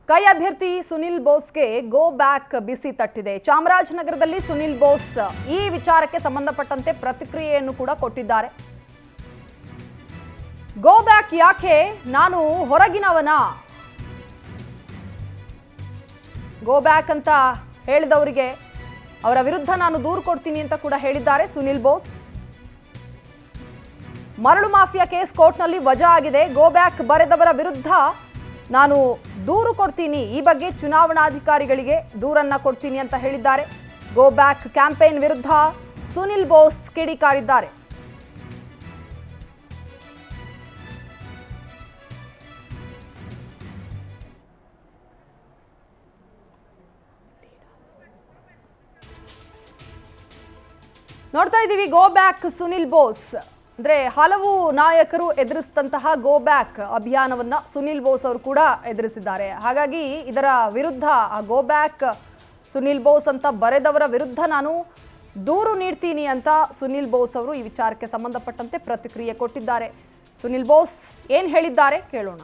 ಕೈ ಅಭ್ಯರ್ಥಿ Sunil ಬೋಸ್ಗೆ go back ಬಿಸಿ ತಟ್ಟಿದೆ. ಚಾಮರಾಜನಗರದಲ್ಲಿ ಸುನಿಲ್ ಬೋಸ್ ಈ ವಿಚಾರಕ್ಕೆ ಸಂಬಂಧಪಟ್ಟಂತೆ ಪ್ರತಿಕ್ರಿಯೆಯನ್ನು ಕೂಡ ಕೊಟ್ಟಿದ್ದಾರೆ. ಗೋ ಬ್ಯಾಕ್ ಯಾಕೆ, ನಾನು ಹೊರಗಿನವನ, ಗೋ ಬ್ಯಾಕ್ ಅಂತ ಹೇಳಿದವರಿಗೆ ಅವರ ವಿರುದ್ಧ ನಾನು ದೂರು ಕೊಡ್ತೀನಿ ಅಂತ ಕೂಡ ಹೇಳಿದ್ದಾರೆ ಸುನಿಲ್ ಬೋಸ್. ಮರಳು ಮಾಫಿಯಾ ಕೇಸ್ ಕೋರ್ಟ್ನಲ್ಲಿ ವಜಾ ಆಗಿದೆ. ಗೋ ಬ್ಯಾಕ್ ಬರೆದವರ ವಿರುದ್ಧ ನಾನು ದೂರು ಕೊಡ್ತೀನಿ, ಈ ಬಗ್ಗೆ ಚುನಾವಣಾಧಿಕಾರಿಗಳಿಗೆ ದೂರನ್ನ ಕೊಡ್ತೀನಿ ಅಂತ ಹೇಳಿದ್ದಾರೆ. ಗೋ ಬ್ಯಾಕ್ ಕ್ಯಾಂಪೇನ್ ವಿರುದ್ಧ ಸುನಿಲ್ ಬೋಸ್ ಕಿಡಿಕಾರಿದ್ದಾರೆ. ನೋಡ್ತಾ ಇದ್ದೀವಿ ಗೋ ಬ್ಯಾಕ್ ಸುನಿಲ್ ಬೋಸ್ ಅಂದ್ರೆ ಹಲವು ನಾಯಕರು ಎದುರಿಸಿದಂತಹ ಗೋ ಬ್ಯಾಕ್ ಅಭಿಯಾನವನ್ನ ಸುನಿಲ್ ಬೋಸ್ ಅವರು ಕೂಡ ಎದುರಿಸಿದ್ದಾರೆ. ಹಾಗಾಗಿ ಇದರ ವಿರುದ್ಧ ಆ ಗೋ ಬ್ಯಾಕ್ ಸುನಿಲ್ ಬೋಸ್ ಅಂತ ಬರೆದವರ ವಿರುದ್ಧ ನಾನು ದೂರು ನೀಡ್ತೀನಿ ಅಂತ ಸುನಿಲ್ ಬೋಸ್ ಅವರು ಈ ವಿಚಾರಕ್ಕೆ ಸಂಬಂಧಪಟ್ಟಂತೆ ಪ್ರತಿಕ್ರಿಯೆ ಕೊಟ್ಟಿದ್ದಾರೆ. ಸುನಿಲ್ ಬೋಸ್ ಏನ್ ಹೇಳಿದ್ದಾರೆ ಕೇಳೋಣ.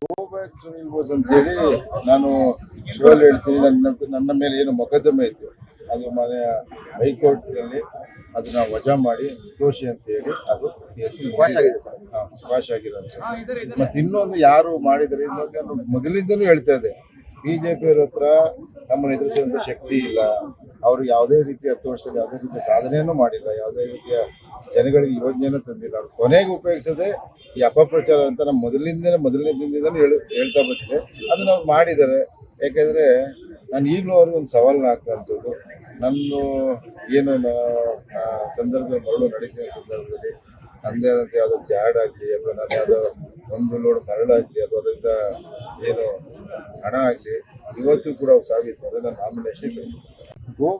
ಗೋ ಬ್ಯಾಕ್ ಸುನಿಲ್ ಬೋಸ್ ಅಂತೇಳಿ ನಾನು ಹೇಳ್ತೀನಿ. ನನ್ನ ಮೇಲೆ ಏನು ಮೊಕದ್ದಮೆ ಇತ್ತು ಅದು ಮನೆ ಹೈಕೋರ್ಟ್ನಲ್ಲಿ ಅದನ್ನ ವಜಾ ಮಾಡಿ ದೋಷಿ ಅಂತ ಹೇಳಿ ಅದು ಸುಭಾಷ್ ಆಗಿರೋಂಥ. ಮತ್ತೆ ಇನ್ನೊಂದು ಯಾರು ಮಾಡಿದರೆ ಇನ್ನೊಂದು ಮೊದಲಿಂದನೂ ಹೇಳ್ತಾ ಇದೆ, ಬಿಜೆಪಿಯವ್ರ ಹತ್ರ ನಮ್ಮನ್ನು ಎದುರಿಸುವಂಥ ಶಕ್ತಿ ಇಲ್ಲ, ಅವರು ಯಾವುದೇ ರೀತಿಯ 10 ವರ್ಷದಲ್ಲಿ ಯಾವುದೇ ರೀತಿಯ ಸಾಧನೆಯನ್ನು ಮಾಡಿಲ್ಲ, ಯಾವುದೇ ರೀತಿಯ ಜನಗಳಿಗೆ ಯೋಜನೆಯನ್ನು ತಂದಿಲ್ಲ. ಅವ್ರು ಕೊನೆಗೆ ಉಪಯೋಗಿಸದೆ ಈ ಅಪಪ್ರಚಾರ ಅಂತ ನಮ್ಮ ಮೊದಲನೇ ದಿನದಿಂದಲೂ ಹೇಳ್ತಾ ಬಂದಿದೆ. ಅದನ್ನ ಅವ್ರು ಮಾಡಿದ್ದಾರೆ. ಯಾಕೆಂದರೆ ನಾನು ಈಗಲೂ ಅವ್ರಿಗೆ ಒಂದು ಸವಾಲನ್ನ ಹಾಕುವಂಥದ್ದು, ನಂದು ಏನು ಮರಳು ನಡೀತಿರೋ ಸಂದರ್ಭದಲ್ಲಿ ನನ್ನದೇ ಆದಂಥ ಯಾವುದೋ ಜಾಡ್ ಆಗಲಿ ಅಥವಾ ನಾನು ಯಾವುದೋ ಒಂದು ಲೋಡ್ ಮರಳಾಗಲಿ ಅಥವಾ ಅದರಿಂದ ಏನು ಹಣ ಆಗಲಿ ಇವತ್ತು ಕೂಡ ಅವ್ರು ಸಾಬೀತು ಅಂದರೆ ನಾನು ನಾಮಿನೇಷನ್ ಗೋ